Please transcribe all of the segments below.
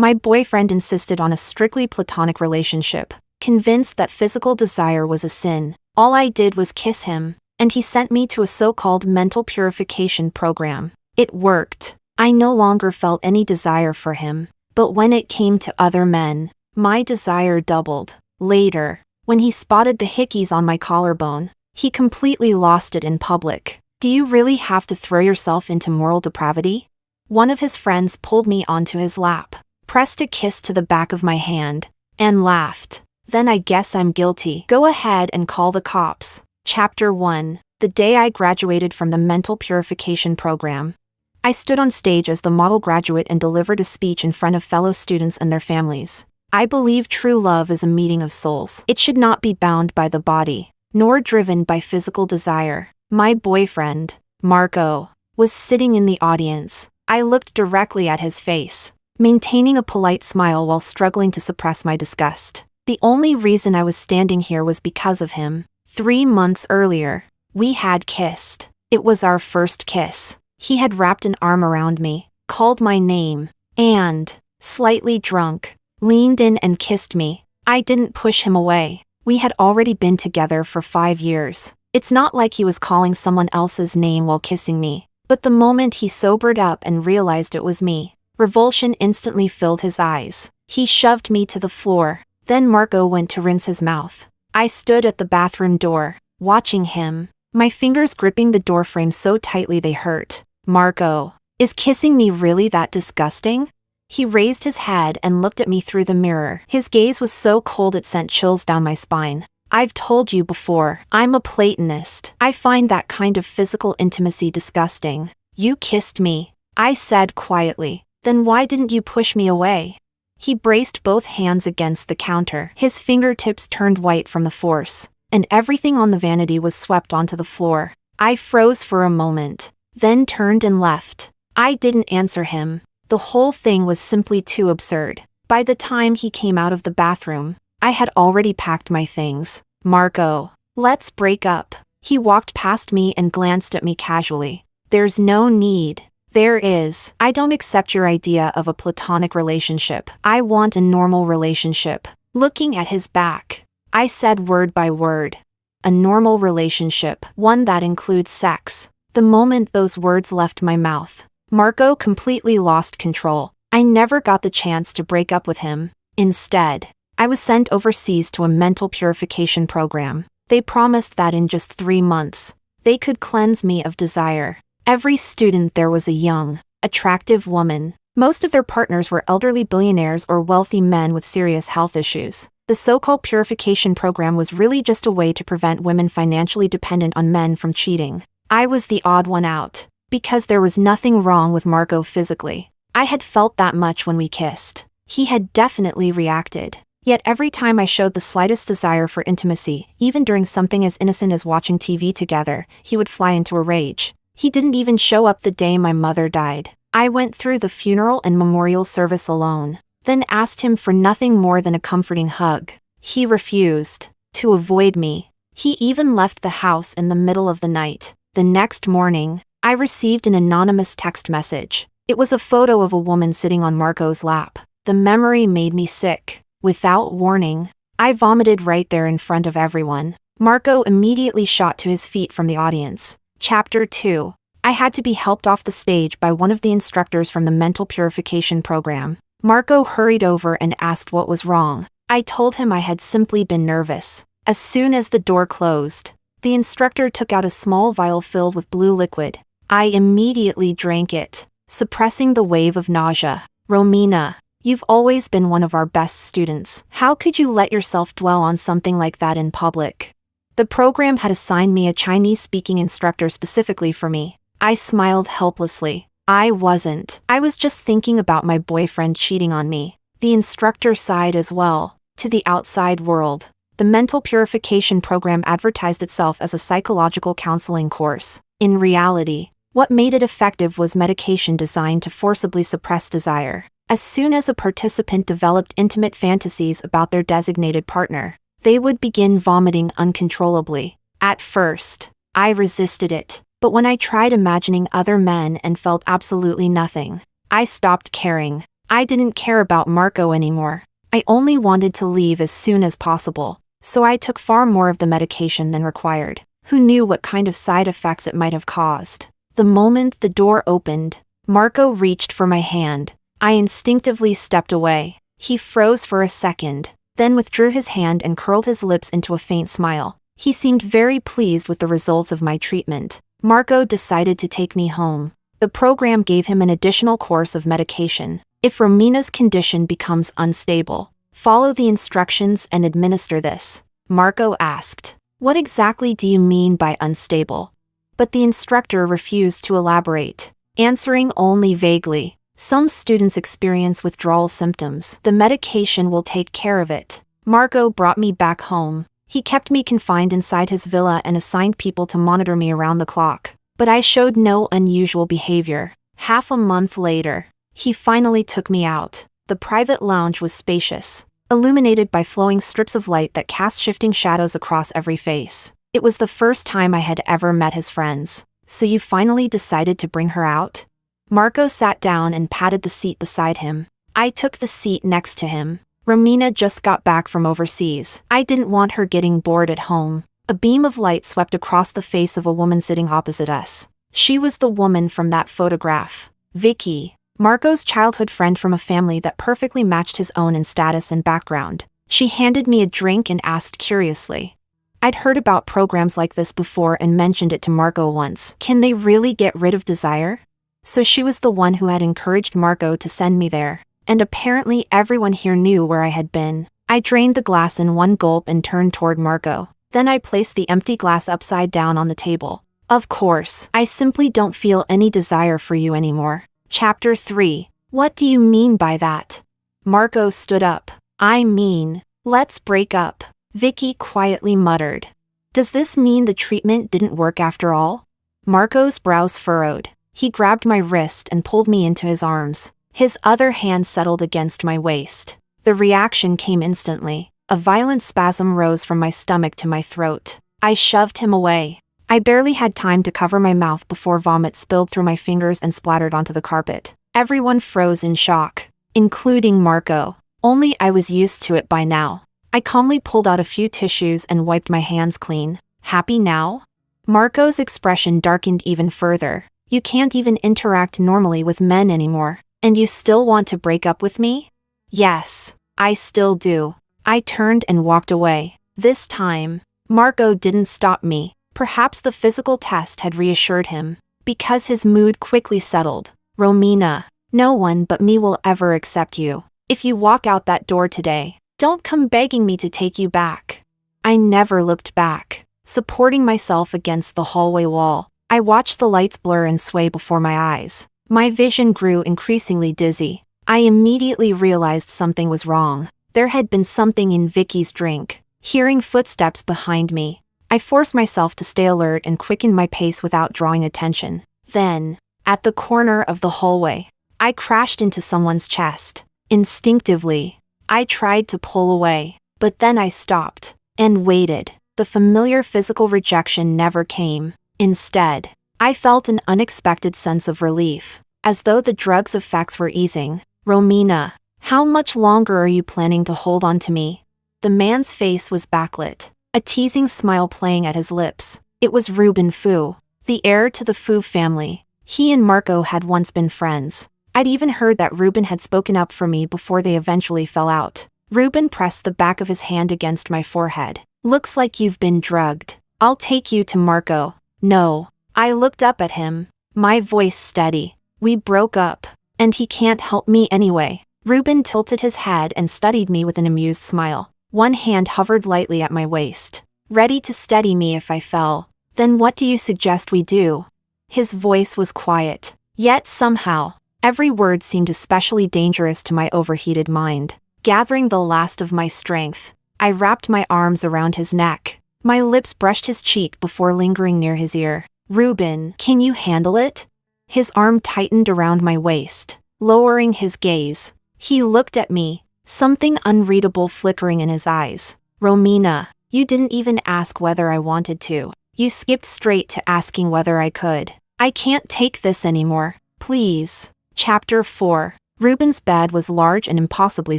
My boyfriend insisted on a strictly platonic relationship, convinced that physical desire was a sin. All I did was kiss him, and he sent me to a so-called mental purification program. It worked. I no longer felt any desire for him, but when it came to other men, my desire doubled. Later, when he spotted the hickeys on my collarbone, he completely lost it in public. Do you really have to throw yourself into moral depravity? One of his friends pulled me onto his lap, pressed a kiss to the back of my hand, and laughed. Then I guess I'm guilty. Go ahead and call the cops. Chapter 1. The day I graduated from the mental purification program. I stood on stage as the model graduate and delivered a speech in front of fellow students and their families. I believe true love is a meeting of souls. It should not be bound by the body, nor driven by physical desire. My boyfriend, Marco, was sitting in the audience. I looked directly at his face, maintaining a polite smile while struggling to suppress my disgust. The only reason I was standing here was because of him. 3 months earlier, we had kissed. It was our first kiss. He had wrapped an arm around me, called my name, and, slightly drunk, leaned in and kissed me. I didn't push him away. We had already been together for 5 years. It's not like he was calling someone else's name while kissing me. But the moment he sobered up and realized it was me, revulsion instantly filled his eyes. He shoved me to the floor. Then Marco went to rinse his mouth. I stood at the bathroom door, watching him, my fingers gripping the doorframe so tightly they hurt. Marco, is kissing me really that disgusting? He raised his head and looked at me through the mirror. His gaze was so cold it sent chills down my spine. I've told you before, I'm a Platonist. I find that kind of physical intimacy disgusting. You kissed me, I said quietly. Then why didn't you push me away? He braced both hands against the counter. His fingertips turned white from the force, and everything on the vanity was swept onto the floor. I froze for a moment, then turned and left. I didn't answer him. The whole thing was simply too absurd. By the time he came out of the bathroom, I had already packed my things. Marco, let's break up. He walked past me and glanced at me casually. There's no need. There is. I don't accept your idea of a platonic relationship. I want a normal relationship. Looking at his back, I said word by word. A normal relationship, one that includes sex. The moment those words left my mouth, Marco completely lost control. I never got the chance to break up with him. Instead, I was sent overseas to a mental purification program. They promised that in just 3 months, they could cleanse me of desire. Every student there was a young, attractive woman. Most of their partners were elderly billionaires or wealthy men with serious health issues. The so-called purification program was really just a way to prevent women financially dependent on men from cheating. I was the odd one out, because there was nothing wrong with Marco physically. I had felt that much when we kissed. He had definitely reacted. Yet every time I showed the slightest desire for intimacy, even during something as innocent as watching TV together, he would fly into a rage. He didn't even show up the day my mother died. I went through the funeral and memorial service alone, then asked him for nothing more than a comforting hug. He refused. To avoid me, he even left the house in the middle of the night. The next morning, I received an anonymous text message. It was a photo of a woman sitting on Marco's lap. The memory made me sick. Without warning, I vomited right there in front of everyone. Marco immediately shot to his feet from the audience. Chapter 2. I had to be helped off the stage by one of the instructors from the mental purification program. Marco hurried over and asked what was wrong. I told him I had simply been nervous. As soon as the door closed, the instructor took out a small vial filled with blue liquid. I immediately drank it, suppressing the wave of nausea. Romina, you've always been one of our best students. How could you let yourself dwell on something like that in public? The program had assigned me a Chinese-speaking instructor specifically for me. I smiled helplessly. I wasn't. I was just thinking about my boyfriend cheating on me. The instructor sighed as well. To the outside world, the mental purification program advertised itself as a psychological counseling course. In reality, what made it effective was medication designed to forcibly suppress desire. As soon as a participant developed intimate fantasies about their designated partner, they would begin vomiting uncontrollably. At first, I resisted it, but when I tried imagining other men and felt absolutely nothing, I stopped caring. I didn't care about Marco anymore. I only wanted to leave as soon as possible, so I took far more of the medication than required. Who knew what kind of side effects it might have caused? The moment the door opened, Marco reached for my hand. I instinctively stepped away. He froze for a second, then withdrew his hand and curled his lips into a faint smile. He seemed very pleased with the results of my treatment. Marco decided to take me home. The program gave him an additional course of medication. If Romina's condition becomes unstable, follow the instructions and administer this. Marco asked, "What exactly do you mean by unstable?" But the instructor refused to elaborate, answering only vaguely. Some students experience withdrawal symptoms. The medication will take care of it. Marco brought me back home. He kept me confined inside his villa and assigned people to monitor me around the clock. But I showed no unusual behavior. Half a month later, he finally took me out. The private lounge was spacious, illuminated by flowing strips of light that cast shifting shadows across every face. It was the first time I had ever met his friends. "So you finally decided to bring her out?" Marco sat down and patted the seat beside him. I took the seat next to him. Romina just got back from overseas. I didn't want her getting bored at home. A beam of light swept across the face of a woman sitting opposite us. She was the woman from that photograph. Vicky, Marco's childhood friend from a family that perfectly matched his own in status and background. She handed me a drink and asked curiously. I'd heard about programs like this before and mentioned it to Marco once. Can they really get rid of desire? So she was the one who had encouraged Marco to send me there. And apparently everyone here knew where I had been. I drained the glass in one gulp and turned toward Marco. Then I placed the empty glass upside down on the table. Of course, I simply don't feel any desire for you anymore. Chapter 3. What do you mean by that? Marco stood up. I mean, let's break up. Vicky quietly muttered. Does this mean the treatment didn't work after all? Marco's brows furrowed. He grabbed my wrist and pulled me into his arms. His other hand settled against my waist. The reaction came instantly. A violent spasm rose from my stomach to my throat. I shoved him away. I barely had time to cover my mouth before vomit spilled through my fingers and splattered onto the carpet. Everyone froze in shock, including Marco. Only I was used to it by now. I calmly pulled out a few tissues and wiped my hands clean. Happy now? Marco's expression darkened even further. You can't even interact normally with men anymore. And you still want to break up with me? Yes, I still do. I turned and walked away. This time, Marco didn't stop me. Perhaps the physical test had reassured him, because his mood quickly settled. Romina, no one but me will ever accept you. If you walk out that door today, don't come begging me to take you back. I never looked back. Supporting myself against the hallway wall, I watched the lights blur and sway before my eyes. My vision grew increasingly dizzy. I immediately realized something was wrong. There had been something in Vicky's drink. Hearing footsteps behind me, I forced myself to stay alert and quickened my pace without drawing attention. Then, at the corner of the hallway, I crashed into someone's chest. Instinctively, I tried to pull away, but then I stopped and waited. The familiar physical rejection never came. Instead, I felt an unexpected sense of relief, as though the drug's effects were easing. Romina, how much longer are you planning to hold on to me? The man's face was backlit, a teasing smile playing at his lips. It was Ruben Fu, the heir to the Fu family. He and Marco had once been friends. I'd even heard that Ruben had spoken up for me before they eventually fell out. Ruben pressed the back of his hand against my forehead. Looks like you've been drugged. I'll take you to Marco. No. I looked up at him, my voice steady. We broke up, and he can't help me anyway. Ruben tilted his head and studied me with an amused smile. One hand hovered lightly at my waist, ready to steady me if I fell. Then what do you suggest we do? His voice was quiet, yet somehow, every word seemed especially dangerous to my overheated mind. Gathering the last of my strength, I wrapped my arms around his neck. My lips brushed his cheek before lingering near his ear. Ruben, can you handle it? His arm tightened around my waist, lowering his gaze. He looked at me, something unreadable flickering in his eyes. Romina, you didn't even ask whether I wanted to. You skipped straight to asking whether I could. I can't take this anymore. Please. Chapter 4. Ruben's bed was large and impossibly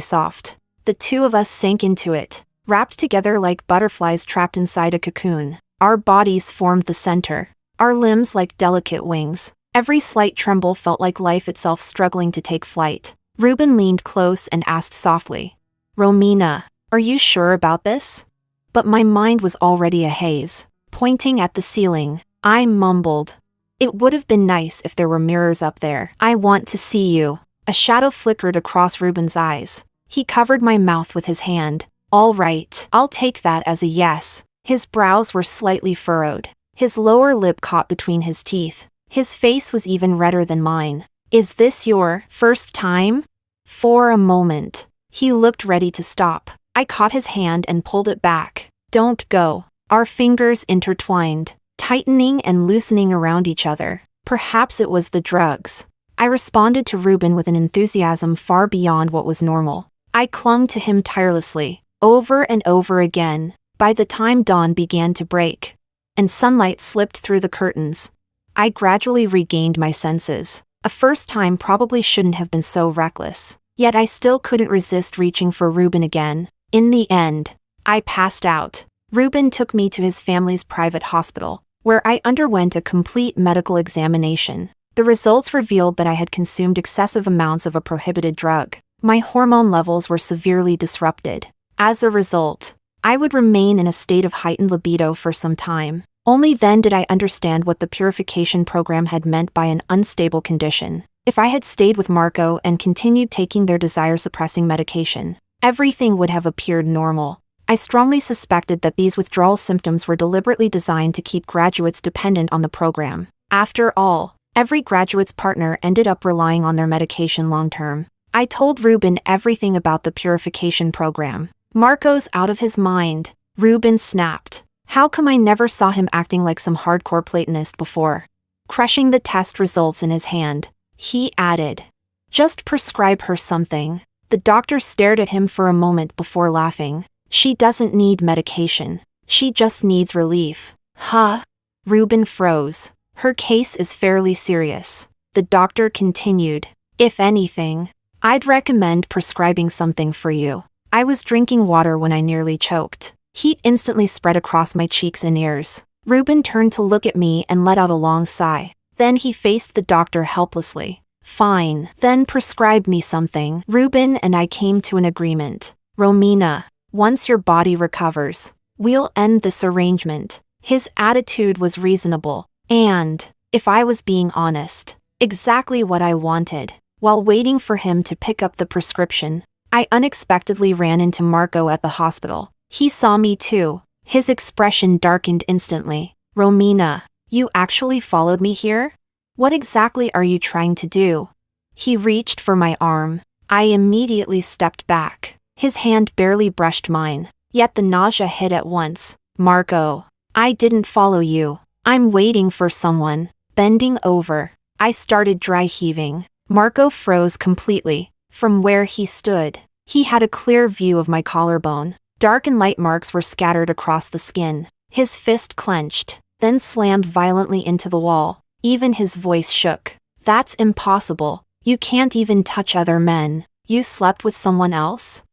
soft. The two of us sank into it, wrapped together like butterflies trapped inside a cocoon. Our bodies formed the center, our limbs like delicate wings. Every slight tremble felt like life itself struggling to take flight. Ruben leaned close and asked softly, "Romina, are you sure about this?" But my mind was already a haze. Pointing at the ceiling, I mumbled, "It would have been nice if there were mirrors up there. I want to see you." A shadow flickered across Ruben's eyes. He covered my mouth with his hand. "All right, I'll take that as a yes." His brows were slightly furrowed. His lower lip caught between his teeth. His face was even redder than mine. "Is this your first time?" For a moment, he looked ready to stop. I caught his hand and pulled it back. "Don't go." Our fingers intertwined, tightening and loosening around each other. Perhaps it was the drugs. I responded to Ruben with an enthusiasm far beyond what was normal. I clung to him tirelessly, over and over again. By the time dawn began to break, and sunlight slipped through the curtains, I gradually regained my senses. A first time probably shouldn't have been so reckless. Yet I still couldn't resist reaching for Ruben again. In the end, I passed out. Ruben took me to his family's private hospital, where I underwent a complete medical examination. The results revealed that I had consumed excessive amounts of a prohibited drug. My hormone levels were severely disrupted. As a result, I would remain in a state of heightened libido for some time. Only then did I understand what the purification program had meant by an unstable condition. If I had stayed with Marco and continued taking their desire-suppressing medication, everything would have appeared normal. I strongly suspected that these withdrawal symptoms were deliberately designed to keep graduates dependent on the program. After all, every graduate's partner ended up relying on their medication long-term. I told Ruben everything about the purification program. "Marco's out of his mind," Ruben snapped. How come I never saw him acting like some hardcore Platonist before? Crushing the test results in his hand, he added, "Just prescribe her something." The doctor stared at him for a moment before laughing. "She doesn't need medication. She just needs relief." Huh? Ruben froze. "Her case is fairly serious." The doctor continued, "If anything, I'd recommend prescribing something for you." I was drinking water when I nearly choked. Heat instantly spread across my cheeks and ears. Ruben turned to look at me and let out a long sigh. Then he faced the doctor helplessly. "Fine, then prescribe me something." Ruben and I came to an agreement. "Romina, once your body recovers, we'll end this arrangement." His attitude was reasonable, and, if I was being honest, exactly what I wanted. While waiting for him to pick up the prescription, I unexpectedly ran into Marco at the hospital. He saw me too. His expression darkened instantly. "Romina, you actually followed me here? What exactly are you trying to do?" He reached for my arm. I immediately stepped back. His hand barely brushed mine, yet the nausea hit at once. "Marco, I didn't follow you. I'm waiting for someone." Bending over, I started dry heaving. Marco froze completely. From where he stood, he had a clear view of my collarbone. Dark and light marks were scattered across the skin. His fist clenched, then slammed violently into the wall. Even his voice shook. "That's impossible. You can't even touch other men. You slept with someone else?"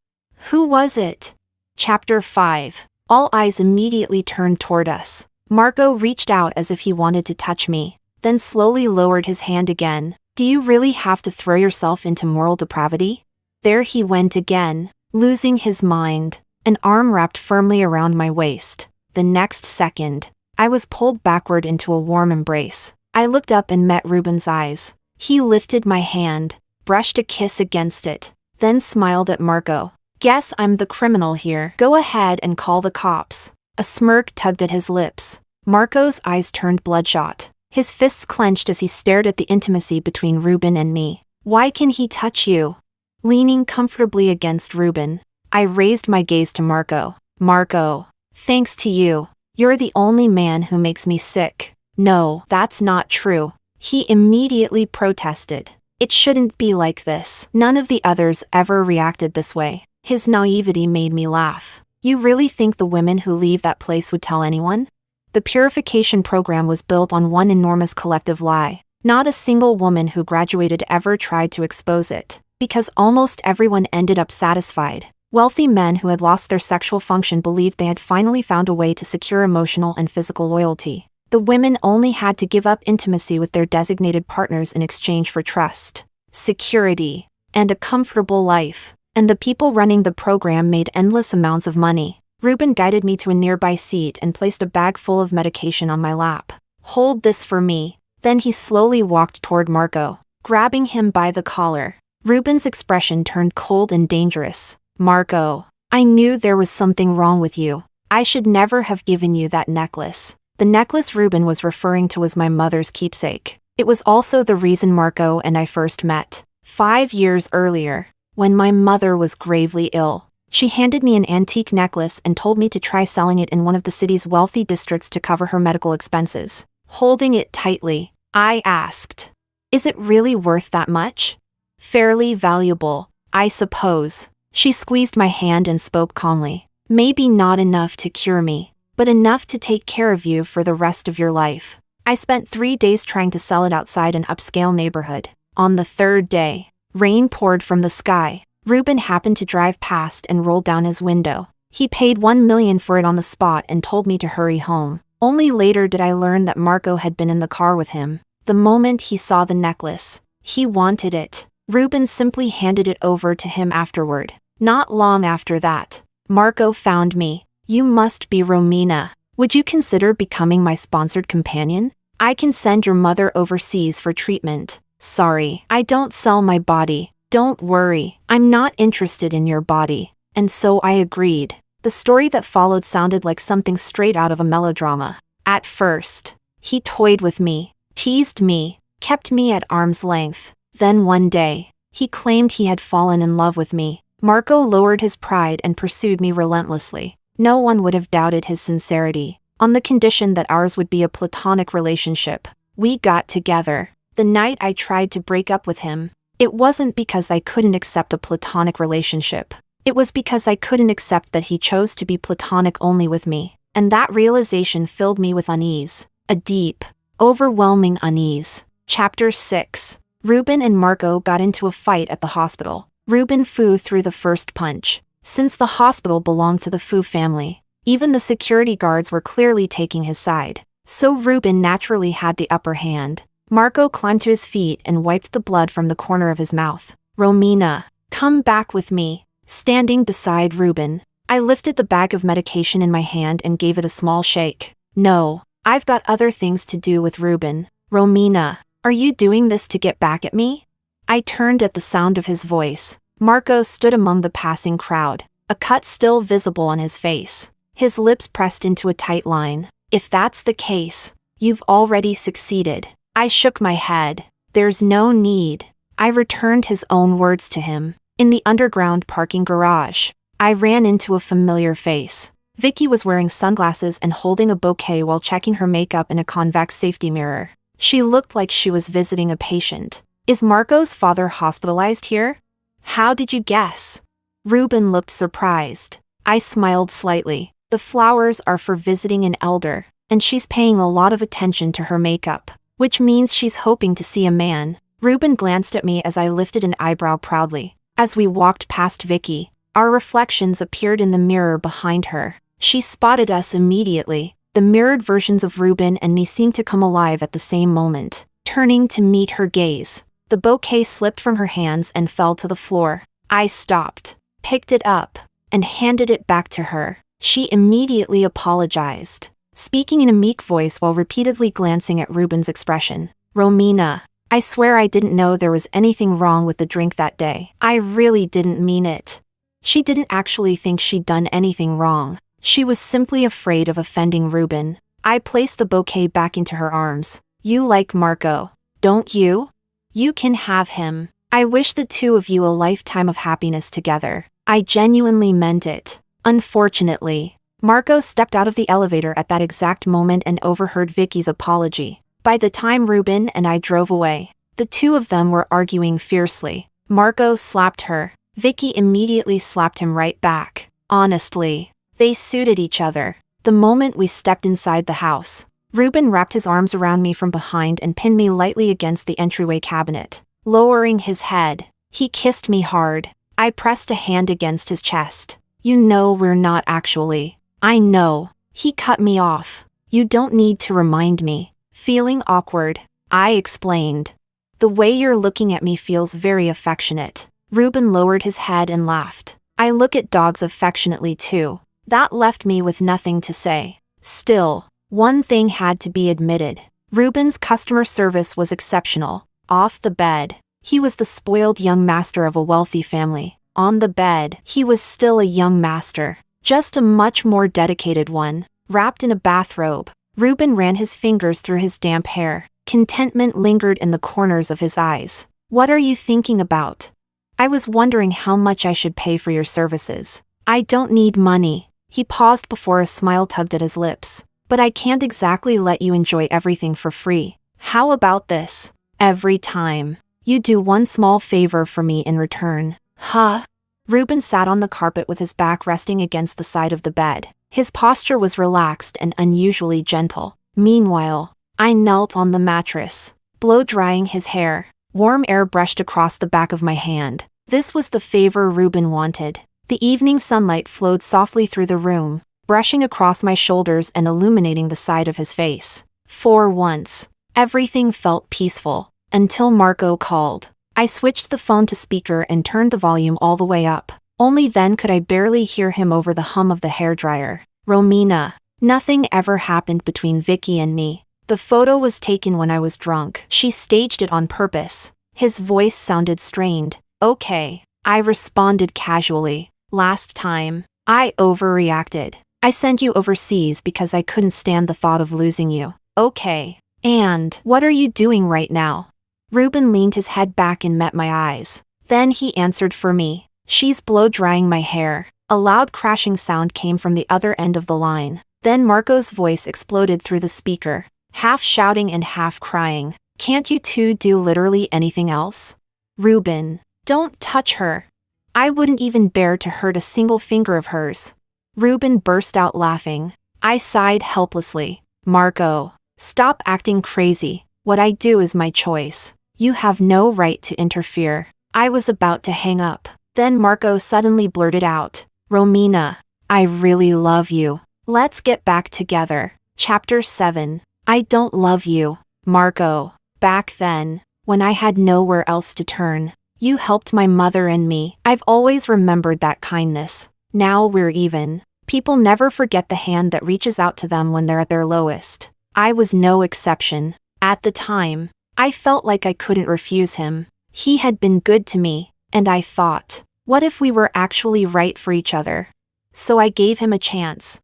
"Who was it?" Chapter 5. All eyes immediately turned toward us. Marco reached out as if he wanted to touch me, then slowly lowered his hand again. "Do you really have to throw yourself into moral depravity?" There he went again, losing his mind. An arm wrapped firmly around my waist. The next second, I was pulled backward into a warm embrace. I looked up and met Ruben's eyes. He lifted my hand, brushed a kiss against it, then smiled at Marco. "Guess I'm the criminal here. Go ahead and call the cops." A smirk tugged at his lips. Marco's eyes turned bloodshot. His fists clenched as he stared at the intimacy between Ruben and me. "Why can he touch you?" Leaning comfortably against Ruben, I raised my gaze to Marco. "Marco, thanks to you, you're the only man who makes me sick." "No, that's not true." He immediately protested. "It shouldn't be like this." None of the others ever reacted this way. His naivety made me laugh. "You really think the women who leave that place would tell anyone?" The purification program was built on one enormous collective lie. Not a single woman who graduated ever tried to expose it. Because almost everyone ended up satisfied. Wealthy men who had lost their sexual function believed they had finally found a way to secure emotional and physical loyalty. The women only had to give up intimacy with their designated partners in exchange for trust, security, and a comfortable life. And the people running the program made endless amounts of money. Ruben guided me to a nearby seat and placed a bag full of medication on my lap. "Hold this for me." Then he slowly walked toward Marco, grabbing him by the collar. Ruben's expression turned cold and dangerous. "Marco, I knew there was something wrong with you. I should never have given you that necklace." The necklace Ruben was referring to was my mother's keepsake. It was also the reason Marco and I first met. 5 years earlier, when my mother was gravely ill, she handed me an antique necklace and told me to try selling it in one of the city's wealthy districts to cover her medical expenses. Holding it tightly, I asked, "Is it really worth that much?" "Fairly valuable, I suppose." She squeezed my hand and spoke calmly. "Maybe not enough to cure me, but enough to take care of you for the rest of your life." I spent 3 days trying to sell it outside an upscale neighborhood. On the 3rd day, rain poured from the sky. Ruben happened to drive past and rolled down his window. He paid $1 million for it on the spot and told me to hurry home. Only later did I learn that Marco had been in the car with him. The moment he saw the necklace, he wanted it. Ruben simply handed it over to him afterward. Not long after that, Marco found me. "You must be Romina. Would you consider becoming my sponsored companion? I can send your mother overseas for treatment." "Sorry, I don't sell my body. Don't worry, I'm not interested in your body." And so I agreed. The story that followed sounded like something straight out of a melodrama. At first, he toyed with me, teased me, kept me at arm's length. Then one day, he claimed he had fallen in love with me. Marco lowered his pride and pursued me relentlessly. No one would have doubted his sincerity, on the condition that ours would be a platonic relationship. We got together. The night I tried to break up with him, it wasn't because I couldn't accept a platonic relationship. It was because I couldn't accept that he chose to be platonic only with me. And that realization filled me with unease. A deep, overwhelming unease. Chapter 6. Ruben and Marco got into a fight at the hospital. Ruben Fu threw the first punch. Since the hospital belonged to the Fu family, even the security guards were clearly taking his side. So Ruben naturally had the upper hand. Marco climbed to his feet and wiped the blood from the corner of his mouth. "Romina, come back with me." Standing beside Ruben, I lifted the bag of medication in my hand and gave it a small shake. "No, I've got other things to do with Ruben." "Romina, are you doing this to get back at me?" I turned at the sound of his voice. Marco stood among the passing crowd, a cut still visible on his face. His lips pressed into a tight line. "If that's the case, you've already succeeded." I shook my head. "There's no need." I returned his own words to him. In the underground parking garage, I ran into a familiar face. Vicky was wearing sunglasses and holding a bouquet while checking her makeup in a convex safety mirror. She looked like she was visiting a patient. "Is Marco's father hospitalized here?" "How did you guess?" Ruben looked surprised. I smiled slightly. "The flowers are for visiting an elder, and she's paying a lot of attention to her makeup, which means she's hoping to see a man." Ruben glanced at me as I lifted an eyebrow proudly. As we walked past Vicky, our reflections appeared in the mirror behind her. She spotted us immediately. The mirrored versions of Ruben and me seemed to come alive at the same moment. Turning to meet her gaze, the bouquet slipped from her hands and fell to the floor. I stopped, picked it up, and handed it back to her. She immediately apologized, speaking in a meek voice while repeatedly glancing at Ruben's expression. "Romina, I swear I didn't know there was anything wrong with the drink that day. I really didn't mean it." She didn't actually think she'd done anything wrong. She was simply afraid of offending Ruben. I placed the bouquet back into her arms. "You like Marco, don't you? You can have him. I wish the two of you a lifetime of happiness together." I genuinely meant it. Unfortunately, Marco stepped out of the elevator at that exact moment and overheard Vicky's apology. By the time Ruben and I drove away, the two of them were arguing fiercely. Marco slapped her. Vicky immediately slapped him right back. Honestly, they suited each other. The moment we stepped inside the house, Ruben wrapped his arms around me from behind and pinned me lightly against the entryway cabinet. Lowering his head, He kissed me hard. I pressed a hand against his chest. You know we're not actually. I know. He cut me off. You don't need to remind me. Feeling awkward, I explained. The way you're looking at me feels very affectionate. Ruben lowered his head and laughed. I look at dogs affectionately too. That left me with nothing to say. Still, one thing had to be admitted. Ruben's customer service was exceptional. Off the bed, he was the spoiled young master of a wealthy family. On the bed, he was still a young master, just a much more dedicated one. Wrapped in a bathrobe, Ruben ran his fingers through his damp hair. Contentment lingered in the corners of his eyes. What are you thinking about? I was wondering how much I should pay for your services. I don't need money. He paused before a smile tugged at his lips. But I can't exactly let you enjoy everything for free. How about this? Every time you do one small favor for me in return. Huh? Ruben sat on the carpet with his back resting against the side of the bed. His posture was relaxed and unusually gentle. Meanwhile, I knelt on the mattress, blow-drying his hair. Warm air brushed across the back of my hand. This was the favor Ruben wanted. The evening sunlight flowed softly through the room, brushing across my shoulders and illuminating the side of his face. For once, everything felt peaceful, until Marco called. I switched the phone to speaker and turned the volume all the way up. Only then could I barely hear him over the hum of the hairdryer. Romina. Nothing ever happened between Vicky and me. The photo was taken when I was drunk. She staged it on purpose. His voice sounded strained. Okay. I responded casually. Last time, I overreacted. I sent you overseas because I couldn't stand the thought of losing you. Okay. And what are you doing right now? Ruben leaned his head back and met my eyes. Then he answered for me. She's blow-drying my hair. A loud crashing sound came from the other end of the line. Then Marco's voice exploded through the speaker, half shouting and half crying. Can't you two do literally anything else? Ruben, don't touch her. I wouldn't even bear to hurt a single finger of hers. Ruben burst out laughing. I sighed helplessly. Marco, stop acting crazy. What I do is my choice. You have no right to interfere. I was about to hang up. Then Marco suddenly blurted out, Romina, I really love you. Let's get back together. Chapter 7. I don't love you, Marco. Back then, when I had nowhere else to turn, you helped my mother and me. I've always remembered that kindness. Now we're even. People never forget the hand that reaches out to them when they're at their lowest. I was no exception. At the time, I felt like I couldn't refuse him. He had been good to me, and I thought, what if we were actually right for each other? So I gave him a chance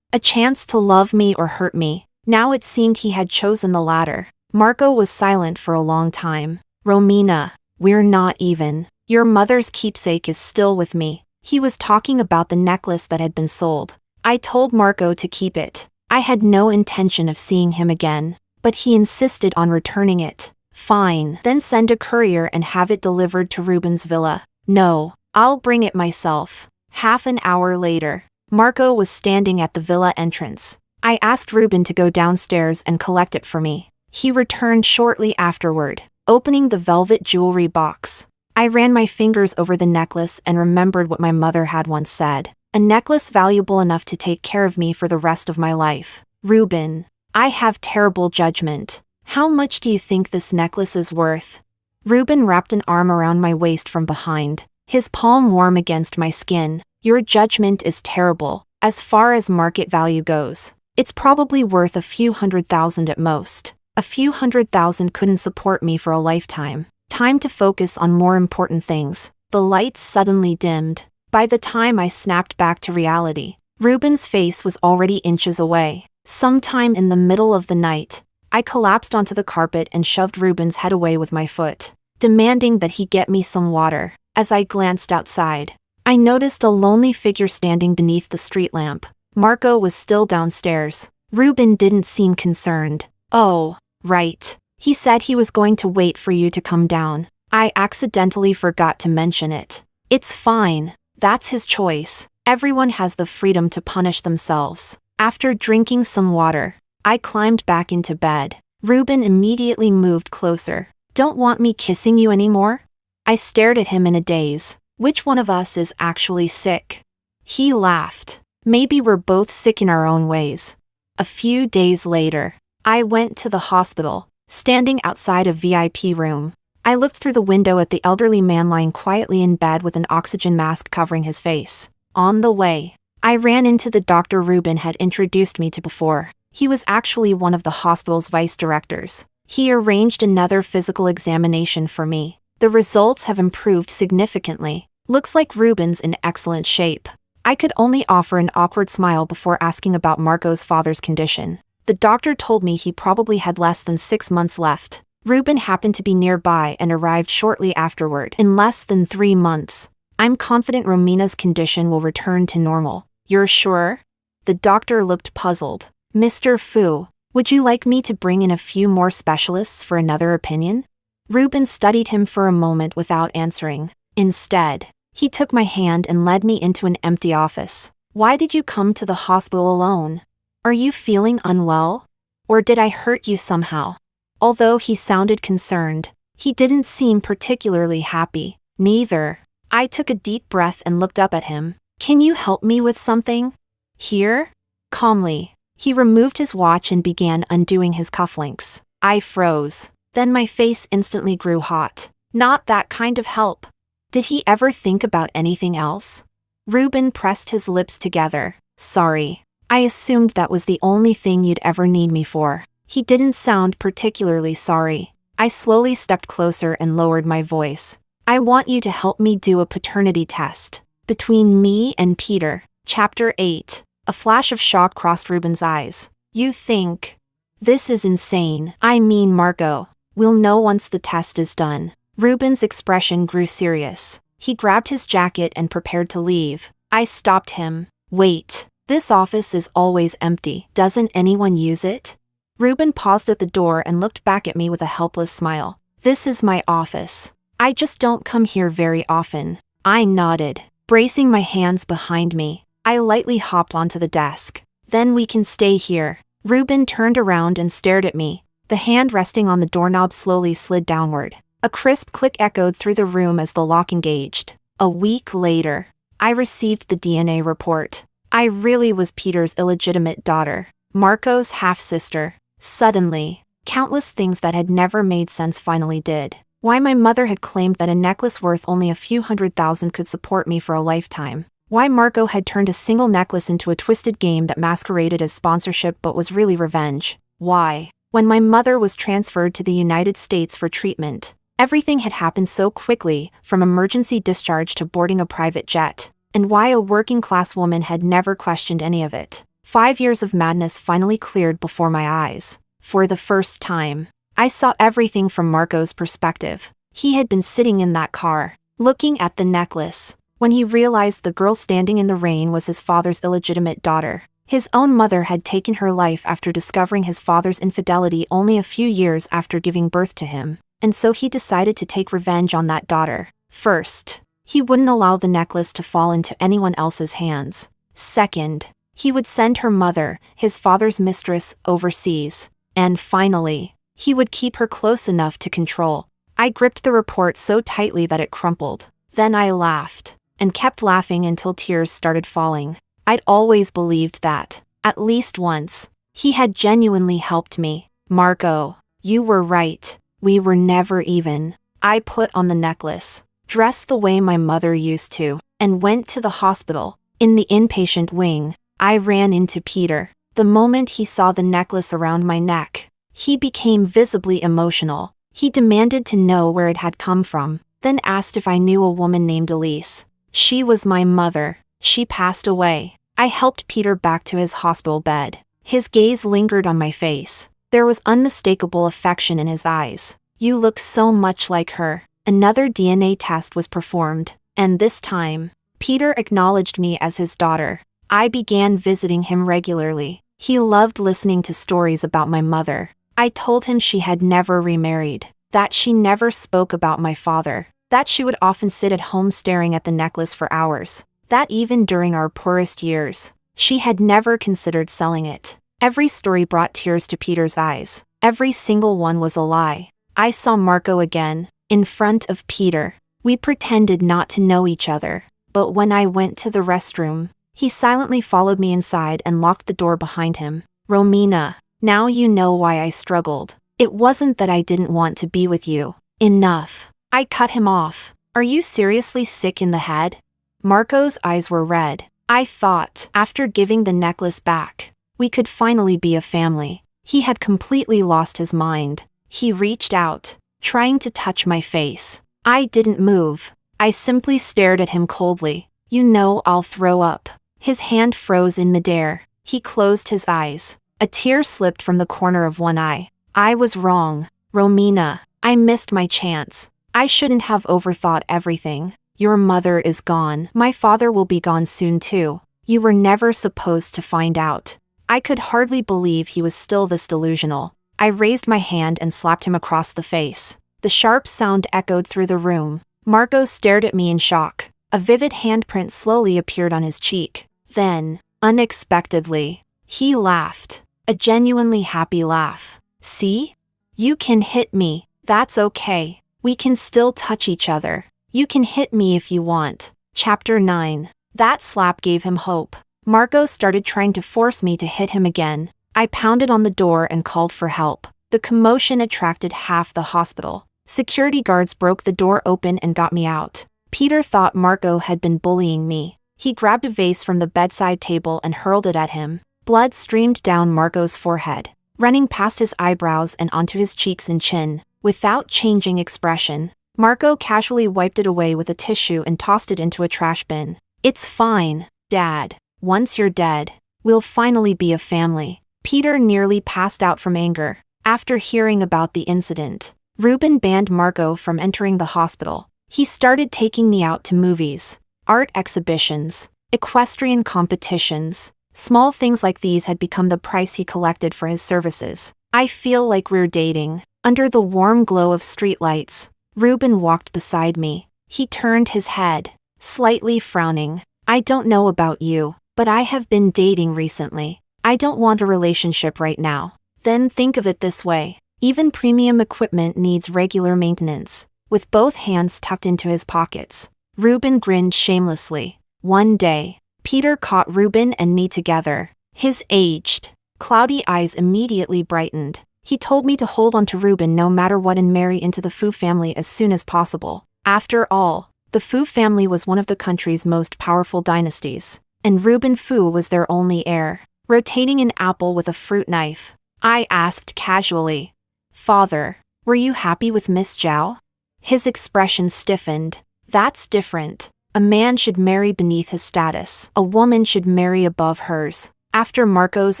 to love me or hurt me. Now it seemed he had chosen the latter. Marco was silent for a long time. Romina, we're not even. Your mother's keepsake is still with me. He was talking about the necklace that had been sold. I told Marco to keep it. I had no intention of seeing him again, but he insisted on returning it. Fine, then send a courier and have it delivered to Ruben's villa. No, I'll bring it myself. Half an hour later, Marco was standing at the villa entrance. I asked Ruben to go downstairs and collect it for me. He returned shortly afterward, opening the velvet jewelry box. I ran my fingers over the necklace and remembered what my mother had once said. A necklace valuable enough to take care of me for the rest of my life. Ruben, I have terrible judgment. How much do you think this necklace is worth? Ruben wrapped an arm around my waist from behind, his palm warm against my skin. Your judgment is terrible. As far as market value goes, it's probably worth a few $100,000 at most. A few $100,000 couldn't support me for a lifetime. Time to focus on more important things. The lights suddenly dimmed. By the time I snapped back to reality, Ruben's face was already inches away. Sometime in the middle of the night, I collapsed onto the carpet and shoved Ruben's head away with my foot, demanding that he get me some water. As I glanced outside, I noticed a lonely figure standing beneath the street lamp. Marco was still downstairs. Ruben didn't seem concerned. Oh, right. He said he was going to wait for you to come down. I accidentally forgot to mention it. It's fine. That's his choice. Everyone has the freedom to punish themselves. After drinking some water, I climbed back into bed. Ruben immediately moved closer. Don't want me kissing you anymore? I stared at him in a daze. Which one of us is actually sick? He laughed. Maybe we're both sick in our own ways. A few days later, I went to the hospital, standing outside a VIP room. I looked through the window at the elderly man lying quietly in bed with an oxygen mask covering his face. On the way, I ran into the doctor Ruben had introduced me to before. He was actually one of the hospital's vice directors. He arranged another physical examination for me. The results have improved significantly. Looks like Ruben's in excellent shape. I could only offer an awkward smile before asking about Marco's father's condition. The doctor told me he probably had less than 6 months left. Ruben happened to be nearby and arrived shortly afterward. In less than 3 months, I'm confident Romina's condition will return to normal. You're sure? The doctor looked puzzled. Mr. Fu, would you like me to bring in a few more specialists for another opinion? Ruben studied him for a moment without answering. Instead, he took my hand and led me into an empty office. Why did you come to the hospital alone? Are you feeling unwell? Or did I hurt you somehow? Although he sounded concerned, he didn't seem particularly happy. Neither. I took a deep breath and looked up at him. Can you help me with something? Here? Calmly, he removed his watch and began undoing his cufflinks. I froze. Then my face instantly grew hot. Not that kind of help. Did he ever think about anything else? Ruben pressed his lips together. Sorry. I assumed that was the only thing you'd ever need me for. He didn't sound particularly sorry. I slowly stepped closer and lowered my voice. I want you to help me do a paternity test. Between me and Peter. Chapter 8. A flash of shock crossed Ruben's eyes. You think? This is insane. I mean, Marco. We'll know once the test is done. Ruben's expression grew serious. He grabbed his jacket and prepared to leave. I stopped him. Wait. This office is always empty. Doesn't anyone use it? Ruben paused at the door and looked back at me with a helpless smile. This is my office. I just don't come here very often. I nodded, bracing my hands behind me. I lightly hopped onto the desk. Then we can stay here. Ruben turned around and stared at me. The hand resting on the doorknob slowly slid downward. A crisp click echoed through the room as the lock engaged. A week later, I received the DNA report. I really was Peter's illegitimate daughter, Marco's half-sister. Suddenly, countless things that had never made sense finally did. Why my mother had claimed that a necklace worth only a few $100,000 could support me for a lifetime. Why Marco had turned a single necklace into a twisted game that masqueraded as sponsorship but was really revenge. Why, when my mother was transferred to the United States for treatment, everything had happened so quickly, from emergency discharge to boarding a private jet. And why a working-class woman had never questioned any of it. 5 years of madness finally cleared before my eyes. For the first time, I saw everything from Marco's perspective. He had been sitting in that car, looking at the necklace, when he realized the girl standing in the rain was his father's illegitimate daughter. His own mother had taken her life after discovering his father's infidelity only a few years after giving birth to him, and so he decided to take revenge on that daughter. First, he wouldn't allow the necklace to fall into anyone else's hands. Second, he would send her mother, his father's mistress, overseas. And finally, he would keep her close enough to control. I gripped the report so tightly that it crumpled. Then I laughed, and kept laughing until tears started falling. I'd always believed that, at least once, he had genuinely helped me. Marco, you were right. We were never even. I put on the necklace, dressed the way my mother used to, and went to the hospital. In the inpatient wing, I ran into Peter. The moment he saw the necklace around my neck, he became visibly emotional. He demanded to know where it had come from, then asked if I knew a woman named Elise. She was my mother. She passed away. I helped Peter back to his hospital bed. His gaze lingered on my face. There was unmistakable affection in his eyes. You look so much like her. Another DNA test was performed, and this time, Peter acknowledged me as his daughter. I began visiting him regularly. He loved listening to stories about my mother. I told him she had never remarried, that she never spoke about my father, that she would often sit at home staring at the necklace for hours, that even during our poorest years, she had never considered selling it. Every story brought tears to Peter's eyes. Every single one was a lie. I saw Marco again, in front of Peter. We pretended not to know each other, but when I went to the restroom, he silently followed me inside and locked the door behind him. Romina, now you know why I struggled. It wasn't that I didn't want to be with you. Enough. I cut him off. Are you seriously sick in the head? Marco's eyes were red. I thought, after giving the necklace back, we could finally be a family. He had completely lost his mind. He reached out, trying to touch my face. I didn't move. I simply stared at him coldly. You know I'll throw up. His hand froze in midair. He closed his eyes. A tear slipped from the corner of one eye. I was wrong. Romina, I missed my chance. I shouldn't have overthought everything. Your mother is gone. My father will be gone soon too. You were never supposed to find out. I could hardly believe he was still this delusional. I raised my hand and slapped him across the face. The sharp sound echoed through the room. Marco stared at me in shock. A vivid handprint slowly appeared on his cheek. Then, unexpectedly, he laughed. A genuinely happy laugh. See? You can hit me. That's okay. We can still touch each other. You can hit me if you want. Chapter 9. That slap gave him hope. Marco started trying to force me to hit him again. I pounded on the door and called for help. The commotion attracted half the hospital. Security guards broke the door open and got me out. Peter thought Marco had been bullying me. He grabbed a vase from the bedside table and hurled it at him. Blood streamed down Marco's forehead, running past his eyebrows and onto his cheeks and chin. Without changing expression, Marco casually wiped it away with a tissue and tossed it into a trash bin. It's fine, Dad. Once you're dead, we'll finally be a family. Peter nearly passed out from anger. After hearing about the incident, Ruben banned Marco from entering the hospital. He started taking me out to movies, art exhibitions, equestrian competitions. Small things like these had become the price he collected for his services. I feel like we're dating. Under the warm glow of streetlights, Ruben walked beside me. He turned his head, slightly frowning. I don't know about you, but I have been dating recently. I don't want a relationship right now. Then think of it this way. Even premium equipment needs regular maintenance. With both hands tucked into his pockets, Ruben grinned shamelessly. One day, Peter caught Ruben and me together. His aged, cloudy eyes immediately brightened. He told me to hold on to Ruben no matter what and marry into the Fu family as soon as possible. After all, the Fu family was one of the country's most powerful dynasties, and Ruben Fu was their only heir. Rotating an apple with a fruit knife, I asked casually, Father, were you happy with Miss Zhao? His expression stiffened. That's different. A man should marry beneath his status. A woman should marry above hers. After Marco's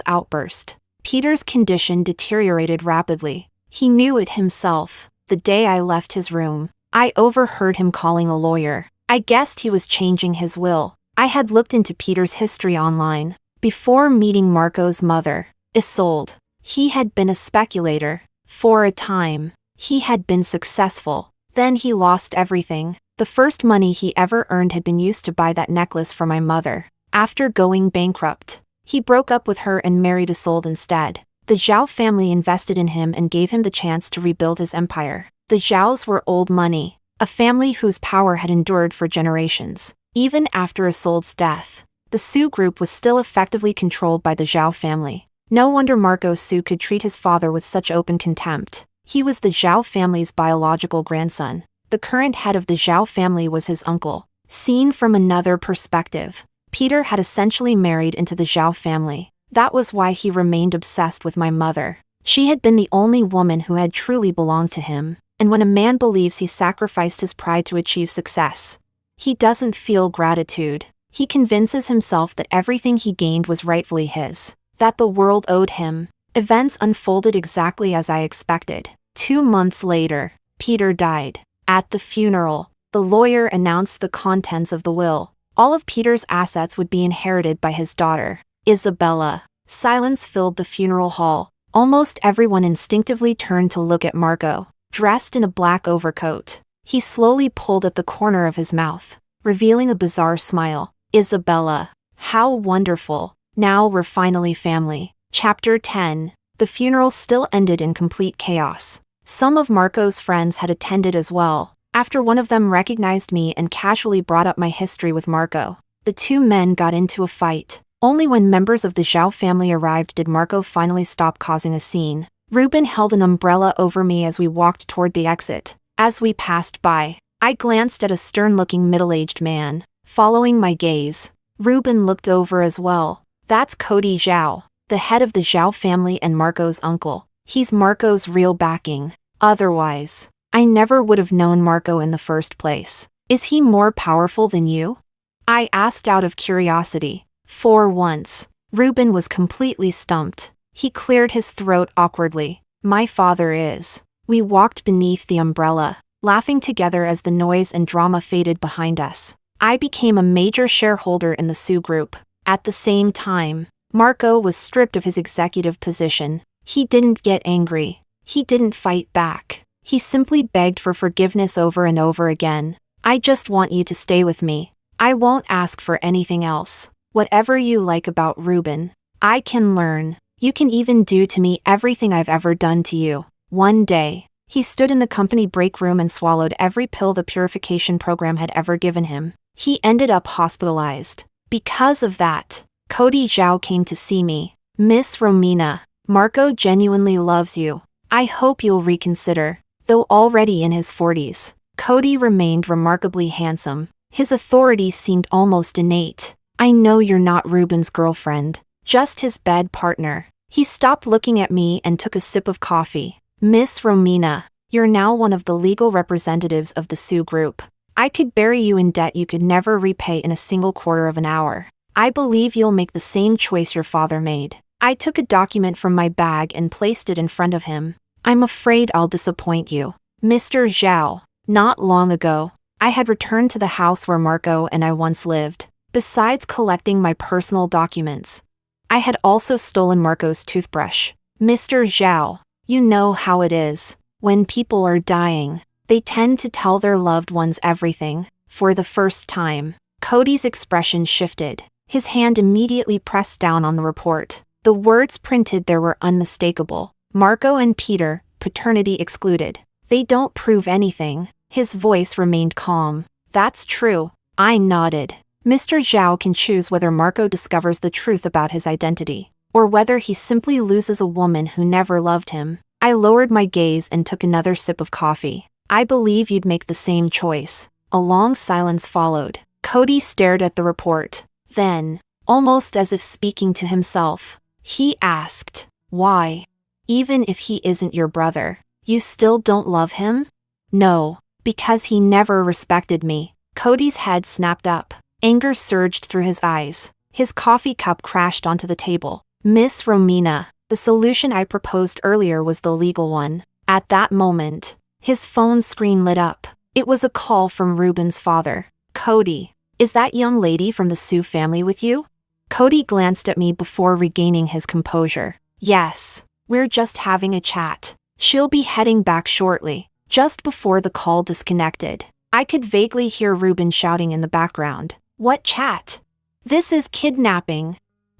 outburst, Peter's condition deteriorated rapidly. He knew it himself. The day I left his room, I overheard him calling a lawyer. I guessed he was changing his will. I had looked into Peter's history online. Before meeting Marco's mother, Isolde, he had been a speculator. For a time, he had been successful. Then he lost everything. The first money he ever earned had been used to buy that necklace for my mother. After going bankrupt, he broke up with her and married Isolde instead. The Zhao family invested in him and gave him the chance to rebuild his empire. The Zhaos were old money, a family whose power had endured for generations. Even after Isolde's death, the Su group was still effectively controlled by the Zhao family. No wonder Marco Su could treat his father with such open contempt. He was the Zhao family's biological grandson. The current head of the Zhao family was his uncle. Seen from another perspective, Peter had essentially married into the Zhao family. That was why he remained obsessed with my mother. She had been the only woman who had truly belonged to him. And when a man believes he sacrificed his pride to achieve success, he doesn't feel gratitude. He convinces himself that everything he gained was rightfully his, that the world owed him. Events unfolded exactly as I expected. 2 months later, Peter died. At the funeral, the lawyer announced the contents of the will. All of Peter's assets would be inherited by his daughter, Isabella. Silence filled the funeral hall. Almost everyone instinctively turned to look at Marco, dressed in a black overcoat. He slowly pulled at the corner of his mouth, revealing a bizarre smile. Isabella, how wonderful. Now we're finally family. Chapter 10. The funeral still ended in complete chaos. Some of Marco's friends had attended as well. After one of them recognized me and casually brought up my history with Marco, the two men got into a fight. Only when members of the Zhao family arrived did Marco finally stop causing a scene. Ruben held an umbrella over me as we walked toward the exit. As we passed by, I glanced at a stern-looking middle-aged man. Following my gaze, Ruben looked over as well. That's Cody Zhao, the head of the Zhao family and Marco's uncle. He's Marco's real backing. Otherwise, I never would have known Marco in the first place. Is he more powerful than you? I asked out of curiosity. For once, Ruben was completely stumped. He cleared his throat awkwardly. My father is. We walked beneath the umbrella, laughing together as the noise and drama faded behind us. I became a major shareholder in the Sioux Group. At the same time, Marco was stripped of his executive position. He didn't get angry. He didn't fight back. He simply begged for forgiveness over and over again. I just want you to stay with me. I won't ask for anything else. Whatever you like about Ruben, I can learn. You can even do to me everything I've ever done to you. One day, he stood in the company break room and swallowed every pill the purification program had ever given him. He ended up hospitalized. Because of that, Cody Zhao came to see me. Miss Romina, Marco genuinely loves you. I hope you'll reconsider. Though already in his 40s, Cody remained remarkably handsome. His authority seemed almost innate. I know you're not Ruben's girlfriend, just his bed partner. He stopped looking at me and took a sip of coffee. Miss Romina, you're now one of the legal representatives of the Sioux Group. I could bury you in debt you could never repay in a single quarter of an hour. I believe you'll make the same choice your father made. I took a document from my bag and placed it in front of him. I'm afraid I'll disappoint you, Mr. Zhao. Not long ago, I had returned to the house where Marco and I once lived. Besides collecting my personal documents, I had also stolen Marco's toothbrush. Mr. Zhao, you know how it is. When people are dying, they tend to tell their loved ones everything. For the first time, Cody's expression shifted. His hand immediately pressed down on the report. The words printed there were unmistakable. Marco and Peter, paternity excluded. They don't prove anything. His voice remained calm. That's true. I nodded. Mr. Zhao can choose whether Marco discovers the truth about his identity, or whether he simply loses a woman who never loved him. I lowered my gaze and took another sip of coffee. I believe you'd make the same choice. A long silence followed. Cody stared at the report. Then, almost as if speaking to himself, he asked, why? Even if he isn't your brother, you still don't love him? No, because he never respected me. Cody's head snapped up. Anger surged through his eyes. His coffee cup crashed onto the table. Miss Romina, the solution I proposed earlier was the legal one. At that moment, his phone screen lit up. It was a call from Ruben's father. Cody, is that young lady from the Sioux family with you? Cody glanced at me before regaining his composure. Yes, we're just having a chat. She'll be heading back shortly. Just before the call disconnected, I could vaguely hear Ruben shouting in the background. What chat? This is kidnapping.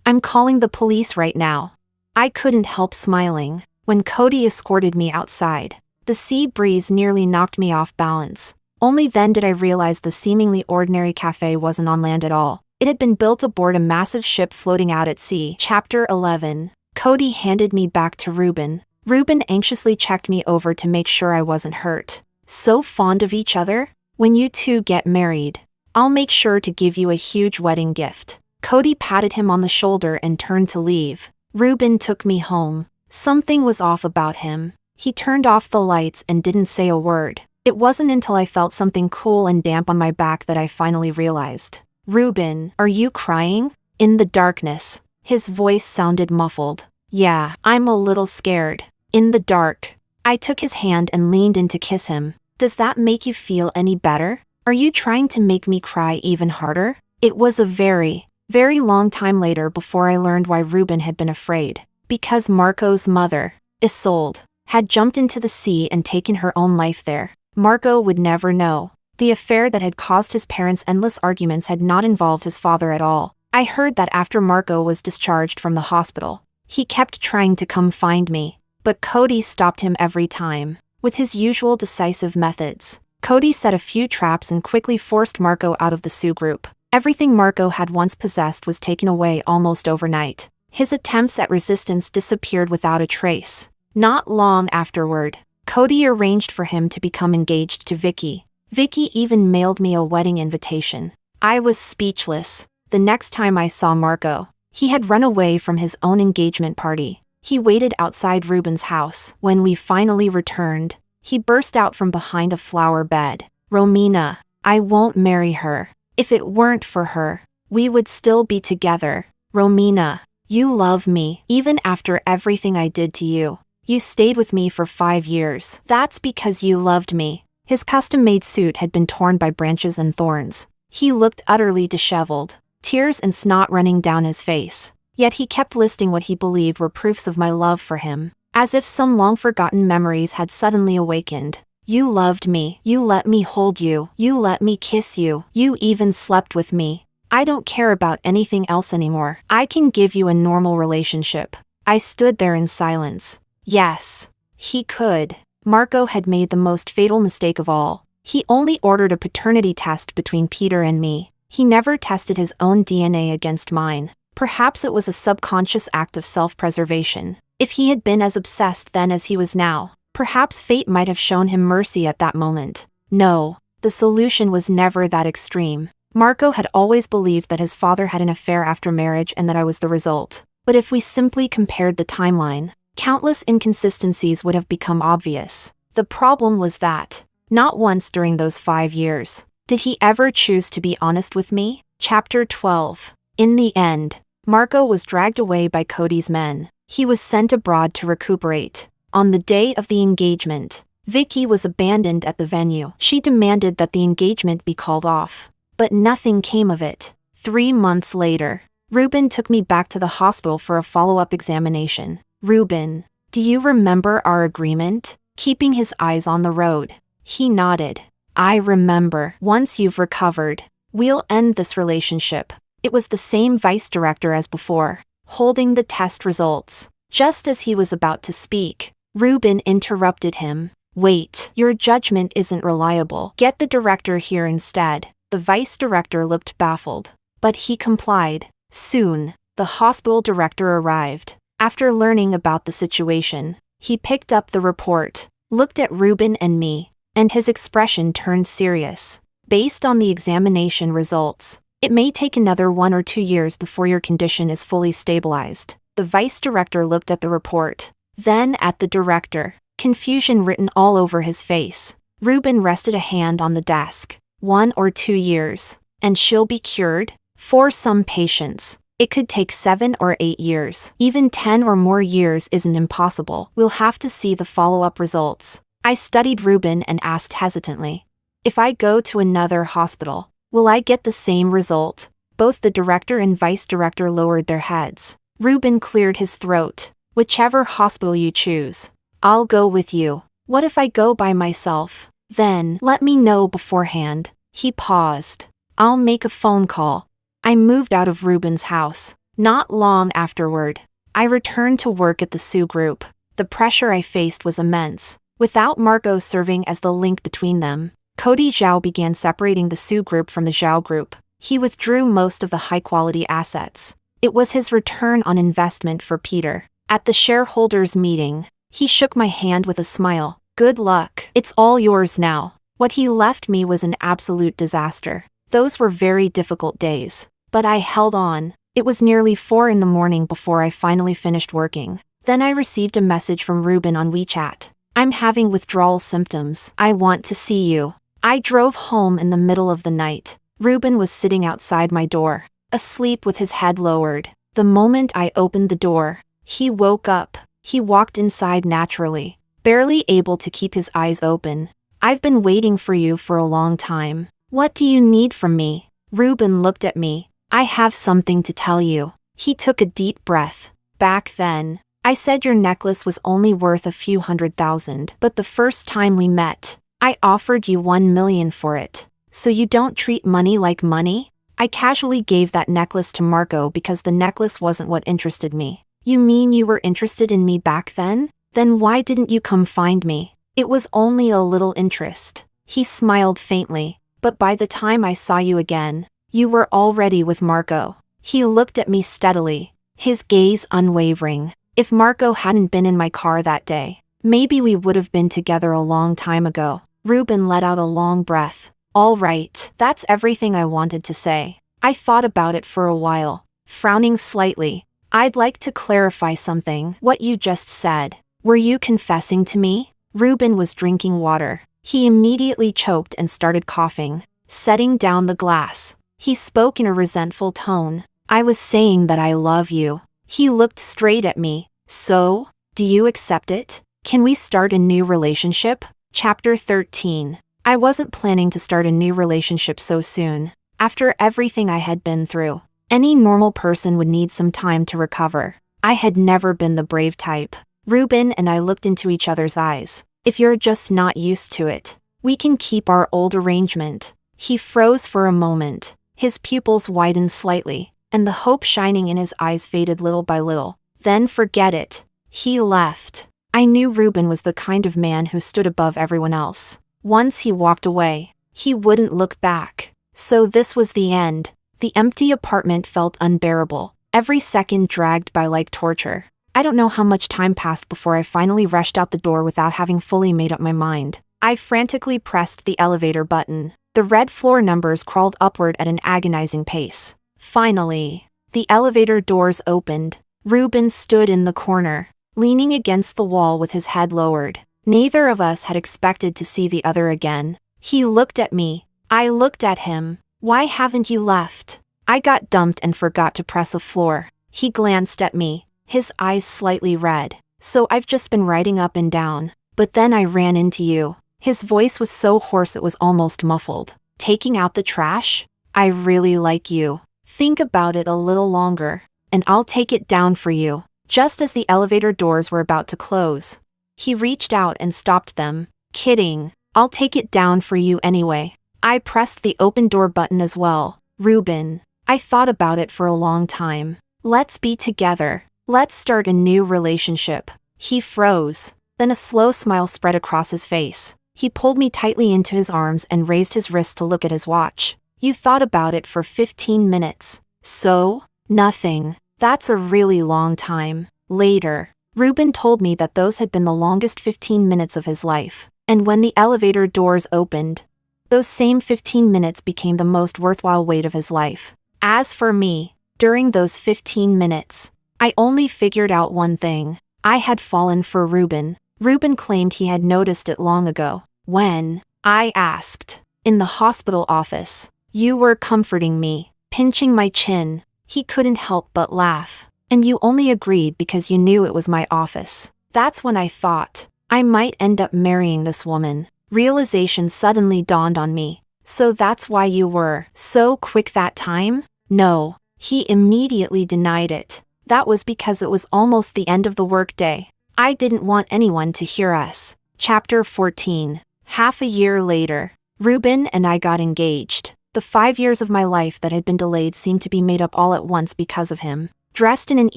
I'm calling the police right now. I couldn't help smiling when Cody escorted me outside. The sea breeze nearly knocked me off balance. Only then did I realize the seemingly ordinary cafe wasn't on land at all. It had been built aboard a massive ship floating out at sea. Chapter 11. Cody handed me back to Ruben. Ruben anxiously checked me over to make sure I wasn't hurt. So fond of each other? When you two get married, I'll make sure to give you a huge wedding gift. Cody patted him on the shoulder and turned to leave. Ruben took me home. Something was off about him. He turned off the lights and didn't say a word. It wasn't until I felt something cool and damp on my back that I finally realized. Ruben, are you crying? In the darkness, his voice sounded muffled. Yeah, I'm a little scared. In the dark. I took his hand and leaned in to kiss him. Does that make you feel any better? Are you trying to make me cry even harder? It was a very, very long time later before I learned why Ruben had been afraid. Because Marco's mother, Isolde, had jumped into the sea and taken her own life there. Marco would never know. The affair that had caused his parents endless arguments had not involved his father at all. I heard that after Marco was discharged from the hospital, he kept trying to come find me. But Cody stopped him every time, with his usual decisive methods. Cody set a few traps and quickly forced Marco out of the Sue group. Everything Marco had once possessed was taken away almost overnight. His attempts at resistance disappeared without a trace. Not long afterward, Cody arranged for him to become engaged to Vicky. Vicky even mailed me a wedding invitation. I was speechless. The next time I saw Marco, he had run away from his own engagement party. He waited outside Ruben's house. When we finally returned, he burst out from behind a flower bed. "Romina, I won't marry her. If it weren't for her, we would still be together. Romina, you love me. Even after everything I did to you, you stayed with me for 5 years. That's because you loved me." His custom-made suit had been torn by branches and thorns. He looked utterly disheveled, tears and snot running down his face. Yet he kept listing what he believed were proofs of my love for him, as if some long-forgotten memories had suddenly awakened. "You loved me. You let me hold you. You let me kiss you. You even slept with me. I don't care about anything else anymore. I can give you a normal relationship." I stood there in silence. Yes, he could. Marco had made the most fatal mistake of all. He only ordered a paternity test between Peter and me. He never tested his own DNA against mine. Perhaps it was a subconscious act of self-preservation. If he had been as obsessed then as he was now, perhaps fate might have shown him mercy at that moment. No, the solution was never that extreme. Marco had always believed that his father had an affair after marriage and that I was the result. But if we simply compared the timeline, countless inconsistencies would have become obvious. The problem was that, not once during those 5 years, did he ever choose to be honest with me. Chapter 12. In the end, Marco was dragged away by Cody's men. He was sent abroad to recuperate. On the day of the engagement, Vicky was abandoned at the venue. She demanded that the engagement be called off. But nothing came of it. 3 months later, Ruben took me back to the hospital for a follow-up examination. "Ruben, do you remember our agreement?" Keeping his eyes on the road, he nodded. "I remember. Once you've recovered, we'll end this relationship." It was the same vice director as before, holding the test results. Just as he was about to speak, Ruben interrupted him. "Wait, your judgment isn't reliable. Get the director here instead." The vice director looked baffled, but he complied. Soon, the hospital director arrived. After learning about the situation, he picked up the report, looked at Ruben and me, and his expression turned serious. "Based on the examination results, it may take another 1 or 2 years before your condition is fully stabilized." The vice director looked at the report, then at the director, confusion written all over his face. Ruben rested a hand on the desk. 1 or 2 years, and she'll be cured? For some patients, it could take 7 or 8 years. Even 10 or more years isn't impossible. We'll have to see the follow-up results. I studied Ruben and asked hesitantly, "If I go to another hospital, will I get the same result?" Both the director and vice director lowered their heads. Ruben cleared his throat. "Whichever hospital you choose, I'll go with you. What if I go by myself? Then let me know beforehand." He paused. "I'll make a phone call." I moved out of Ruben's house. Not long afterward, I returned to work at the Sue group. The pressure I faced was immense. Without Marco serving as the link between them, Cody Zhao began separating the Sue group from the Zhao group. He withdrew most of the high-quality assets. It was his return on investment for Peter. At the shareholders' meeting, he shook my hand with a smile. "Good luck. It's all yours now." What he left me was an absolute disaster. Those were very difficult days. But I held on. It was nearly 4 in the morning before I finally finished working. Then I received a message from Ruben on WeChat. "I'm having withdrawal symptoms. I want to see you." I drove home in the middle of the night. Ruben was sitting outside my door, asleep with his head lowered. The moment I opened the door, he woke up. He walked inside naturally, barely able to keep his eyes open. "I've been waiting for you for a long time. What do you need from me?" Ruben looked at me. "I have something to tell you." He took a deep breath. "Back then, I said your necklace was only worth a few $100,000, but the first time we met, I offered you 1 million for it. So you don't treat money like money?" I casually gave that necklace to Marco because the necklace wasn't what interested me. "You mean you were interested in me back then? Then why didn't you come find me?" "It was only a little interest." He smiled faintly. But by the time I saw you again, you were already with Marco. He looked at me steadily, his gaze unwavering. If Marco hadn't been in my car that day, maybe we would have been together a long time ago. Ruben let out a long breath. All right, that's everything I wanted to say. I thought about it for a while, frowning slightly. I'd like to clarify something. What you just said. Were you confessing to me? Ruben was drinking water. He immediately choked and started coughing, setting down the glass. He spoke in a resentful tone. I was saying that I love you. He looked straight at me. So, do you accept it? Can we start a new relationship? Chapter 13. I wasn't planning to start a new relationship so soon. After everything I had been through, any normal person would need some time to recover. I had never been the brave type. Ruben and I looked into each other's eyes. If you're just not used to it, we can keep our old arrangement. He froze for a moment. His pupils widened slightly, and the hope shining in his eyes faded little by little. Then forget it. He left. I knew Ruben was the kind of man who stood above everyone else. Once he walked away, he wouldn't look back. So this was the end. The empty apartment felt unbearable. Every second dragged by like torture. I don't know how much time passed before I finally rushed out the door without having fully made up my mind. I frantically pressed the elevator button. The red floor numbers crawled upward at an agonizing pace. Finally, the elevator doors opened. Ruben stood in the corner, leaning against the wall with his head lowered. Neither of us had expected to see the other again. He looked at me. I looked at him. Why haven't you left? I got dumped and forgot to press a floor. He glanced at me, his eyes slightly red. So I've just been riding up and down. But then I ran into you. His voice was so hoarse it was almost muffled. Taking out the trash? I really like you. Think about it a little longer, and I'll take it down for you. Just as the elevator doors were about to close, he reached out and stopped them. Kidding. I'll take it down for you anyway. I pressed the open door button as well. Ruben, I thought about it for a long time. Let's be together. Let's start a new relationship. He froze. Then a slow smile spread across his face. He pulled me tightly into his arms and raised his wrist to look at his watch. You thought about it for 15 minutes. So? Nothing. That's a really long time. Later, Ruben told me that those had been the longest 15 minutes of his life. And when the elevator doors opened, those same 15 minutes became the most worthwhile wait of his life. As for me, during those 15 minutes, I only figured out one thing. I had fallen for Ruben. Ruben claimed he had noticed it long ago. When? I asked. In the hospital office. You were comforting me, pinching my chin. He couldn't help but laugh. And you only agreed because you knew it was my office. That's when I thought, I might end up marrying this woman. Realization suddenly dawned on me. So that's why you were so quick that time? No. He immediately denied it. That was because it was almost the end of the workday. I didn't want anyone to hear us. Chapter 14. Half a year later, Ruben and I got engaged. The 5 years of my life that had been delayed seemed to be made up all at once because of him. Dressed in an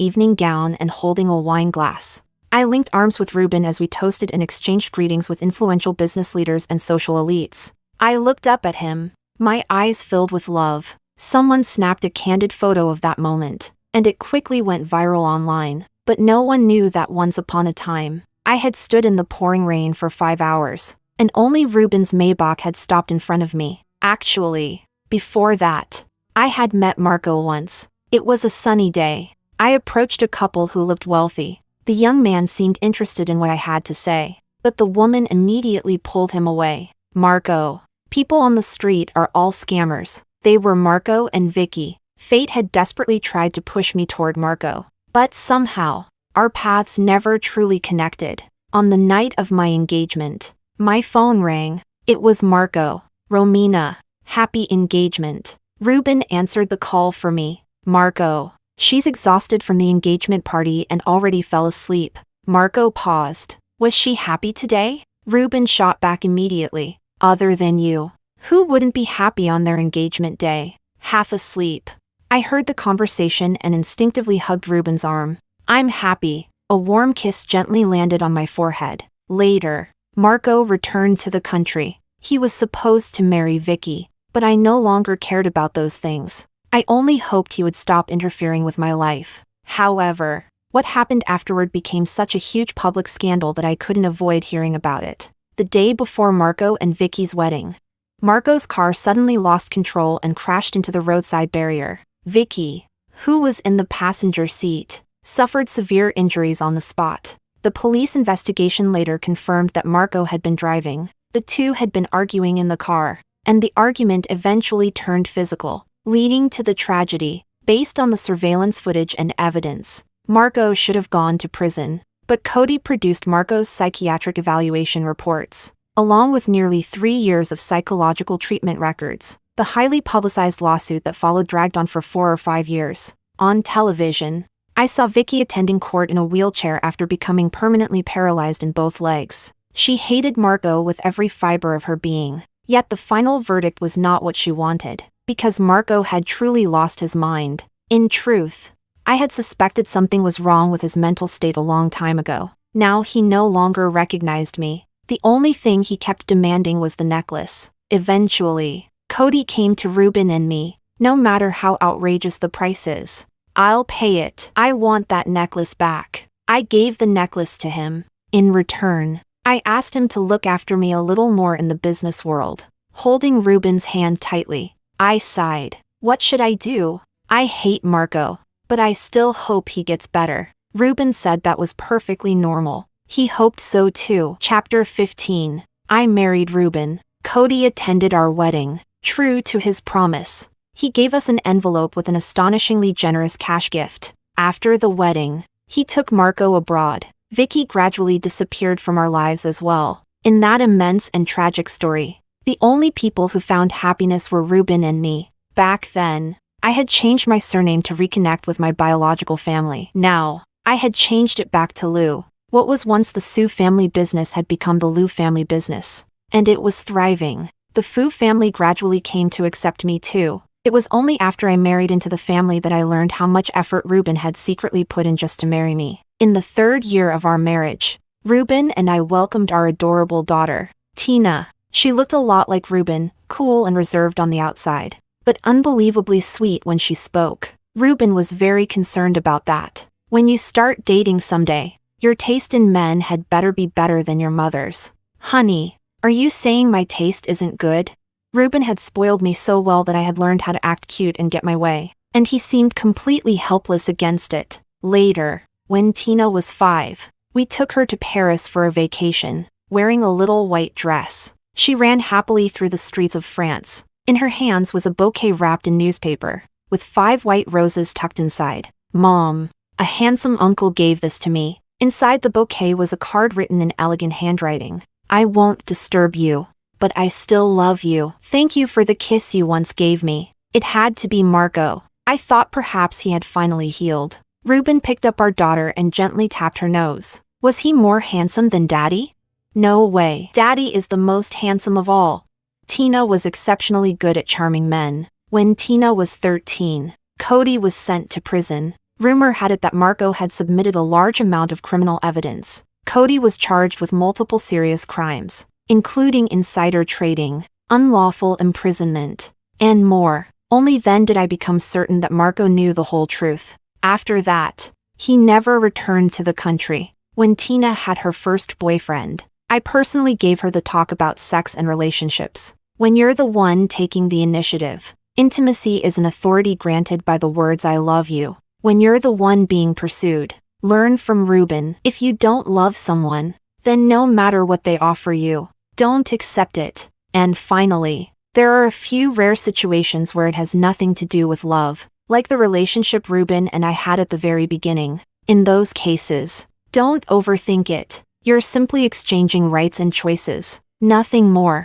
evening gown and holding a wine glass, I linked arms with Ruben as we toasted and exchanged greetings with influential business leaders and social elites. I looked up at him, my eyes filled with love. Someone snapped a candid photo of that moment, and it quickly went viral online. But no one knew that once upon a time, I had stood in the pouring rain for 5 hours, and only Ruben's Maybach had stopped in front of me. Actually, before that, I had met Marco once. It was a sunny day. I approached a couple who looked wealthy. The young man seemed interested in what I had to say, but the woman immediately pulled him away. Marco. People on the street are all scammers. They were Marco and Vicky. Fate had desperately tried to push me toward Marco. But somehow, our paths never truly connected. On the night of my engagement, my phone rang. It was Marco. Romina. Happy engagement. Ruben answered the call for me. Marco. She's exhausted from the engagement party and already fell asleep. Marco paused. Was she happy today? Ruben shot back immediately. Other than you. Who wouldn't be happy on their engagement day? Half asleep. I heard the conversation and instinctively hugged Ruben's arm. I'm happy. A warm kiss gently landed on my forehead. Later, Marco returned to the country. He was supposed to marry Vicky, but I no longer cared about those things. I only hoped he would stop interfering with my life. However, what happened afterward became such a huge public scandal that I couldn't avoid hearing about it. The day before Marco and Vicky's wedding, Marco's car suddenly lost control and crashed into the roadside barrier. Vicky, who was in the passenger seat, suffered severe injuries on the spot. The police investigation later confirmed that Marco had been driving. The two had been arguing in the car, and the argument eventually turned physical, leading to the tragedy. Based on the surveillance footage and evidence, Marco should have gone to prison, but Cody produced Marco's psychiatric evaluation reports, along with nearly 3 years of psychological treatment records. The highly publicized lawsuit that followed dragged on for 4 or 5 years. On television, I saw Vicky attending court in a wheelchair after becoming permanently paralyzed in both legs. She hated Marco with every fiber of her being. Yet the final verdict was not what she wanted, because Marco had truly lost his mind. In truth, I had suspected something was wrong with his mental state a long time ago. Now he no longer recognized me. The only thing he kept demanding was the necklace. Eventually, Cody came to Ruben and me. No matter how outrageous the price is, I'll pay it. I want that necklace back. I gave the necklace to him. In return, I asked him to look after me a little more in the business world. Holding Ruben's hand tightly, I sighed. What should I do? I hate Marco, but I still hope he gets better. Ruben said that was perfectly normal. He hoped so too. Chapter 15. I married Ruben. Cody attended our wedding. True to his promise, he gave us an envelope with an astonishingly generous cash gift. After the wedding, he took Marco abroad. Vicky gradually disappeared from our lives as well. In that immense and tragic story, the only people who found happiness were Ruben and me. Back then, I had changed my surname to reconnect with my biological family. Now, I had changed it back to Liu. What was once the Su family business had become the Liu family business, and it was thriving. The Fu family gradually came to accept me too. It was only after I married into the family that I learned how much effort Ruben had secretly put in just to marry me. In the 3rd year of our marriage, Ruben and I welcomed our adorable daughter, Tina. She looked a lot like Ruben, cool and reserved on the outside, but unbelievably sweet when she spoke. Ruben was very concerned about that. When you start dating someday, your taste in men had better be better than your mother's. Honey, are you saying my taste isn't good? Ruben had spoiled me so well that I had learned how to act cute and get my way, and he seemed completely helpless against it. Later, when Tina was 5, we took her to Paris for a vacation, wearing a little white dress. She ran happily through the streets of France. In her hands was a bouquet wrapped in newspaper, with 5 white roses tucked inside. Mom, a handsome uncle gave this to me. Inside the bouquet was a card written in elegant handwriting. I won't disturb you, but I still love you. Thank you for the kiss you once gave me. It had to be Marco. I thought perhaps he had finally healed. Ruben picked up our daughter and gently tapped her nose. Was he more handsome than Daddy? No way. Daddy is the most handsome of all. Tina was exceptionally good at charming men. When Tina was 13, Cody was sent to prison. Rumor had it that Marco had submitted a large amount of criminal evidence. Cody was charged with multiple serious crimes, including insider trading, unlawful imprisonment, and more. Only then did I become certain that Marco knew the whole truth. After that, he never returned to the country. When Tina had her first boyfriend, I personally gave her the talk about sex and relationships. When you're the one taking the initiative, intimacy is an authority granted by the words I love you. When you're the one being pursued, learn from Ruben. If you don't love someone, then no matter what they offer you, don't accept it. And finally, there are a few rare situations where it has nothing to do with love, like the relationship Ruben and I had at the very beginning. In those cases, don't overthink it. You're simply exchanging rights and choices, nothing more.